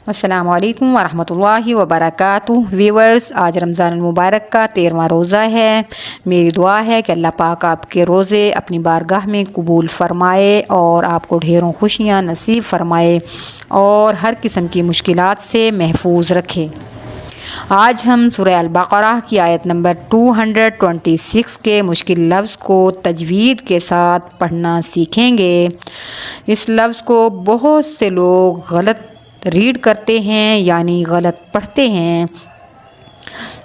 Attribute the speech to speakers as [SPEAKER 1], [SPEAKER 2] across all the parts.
[SPEAKER 1] السلام علیکم ورحمۃ اللہ وبرکاتہ ویورز، آج رمضان المبارک کا 13واں روزہ ہے۔ میری دعا ہے کہ اللہ پاک آپ کے روزے اپنی بارگاہ میں قبول فرمائے اور آپ کو ڈھیروں خوشیاں نصیب فرمائے اور ہر قسم کی مشکلات سے محفوظ رکھے۔ آج ہم سورہ البقرہ کی آیت نمبر 226 کے مشکل لفظ کو تجوید کے ساتھ پڑھنا سیکھیں گے۔ اس لفظ کو بہت سے لوگ غلط ریڈ کرتے ہیں، یعنی غلط پڑھتے ہیں۔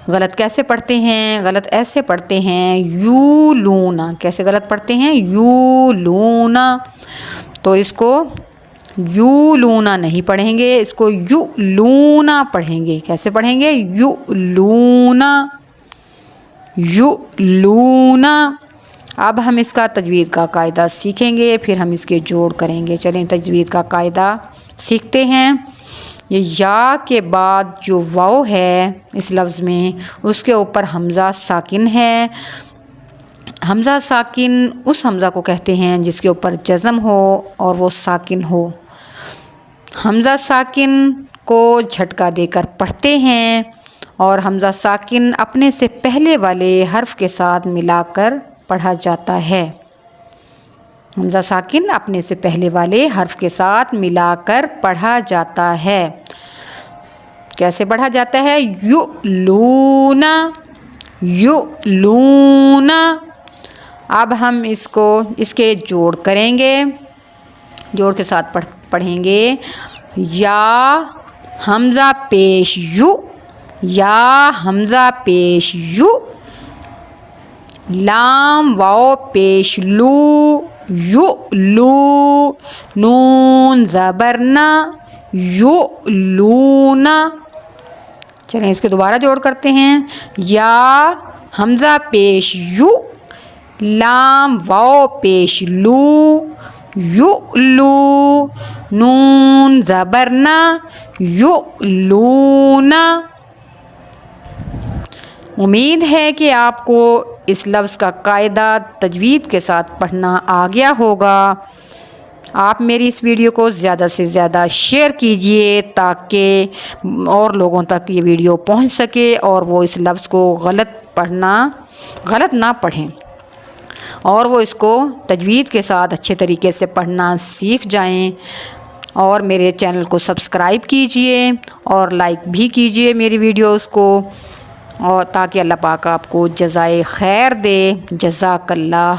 [SPEAKER 1] غلط کیسے پڑھتے ہیں؟ غلط ایسے پڑھتے ہیں یو لونا۔ کیسے غلط پڑھتے ہیں؟ یو لونا۔ تو اس کو یو لونا نہیں پڑھیں گے، اس کو یو لونا پڑھیں گے۔ کیسے پڑھیں گے؟ یو لونا، یو لونا۔ اب ہم اس کا تجوید کا قاعدہ سیکھیں گے، پھر ہم اس کے جوڑ کریں گے۔ چلیں تجوید کا قاعدہ سیکھتے ہیں۔ یہ یا کے بعد جو واو ہے اس لفظ میں، اس کے اوپر حمزہ ساکن ہے۔ حمزہ ساکن اس حمزہ کو کہتے ہیں جس کے اوپر جزم ہو اور وہ ساکن ہو۔ حمزہ ساکن کو جھٹکا دے کر پڑھتے ہیں اور حمزہ ساکن اپنے سے پہلے والے حرف کے ساتھ ملا کر پڑھا جاتا ہے۔ حمزہ ساکن اپنے سے پہلے والے حرف کے ساتھ ملا کر پڑھا جاتا ہے۔ کیسے پڑھا جاتا ہے؟ یو لونا، یو لونا۔ اب ہم اس کے جوڑ کریں گے، جوڑ کے ساتھ پڑھیں گے۔ یا حمزہ پیش یو، یا حمزہ پیش یو، لام واو پیش لو، یو لو، نون زبر نا، یو لونا۔ چلیں اس کے دوبارہ جوڑ کرتے ہیں۔ یا حمزہ پیش یو، لام واو پیش لو، یو لو، نون زبر نا، یو لونا۔ امید ہے کہ آپ کو اس لفظ کا قاعدہ تجوید کے ساتھ پڑھنا آ گیا ہوگا۔ آپ میری اس ویڈیو کو زیادہ سے زیادہ شیئر کیجئے تاکہ اور لوگوں تک یہ ویڈیو پہنچ سکے اور وہ اس لفظ کو غلط نہ پڑھیں اور وہ اس کو تجوید کے ساتھ اچھے طریقے سے پڑھنا سیکھ جائیں۔ اور میرے چینل کو سبسکرائب کیجئے اور لائک بھی کیجئے میری ویڈیوز کو، اور تاکہ اللہ پاک آپ کو جزائے خیر دے۔ جزاک اللہ۔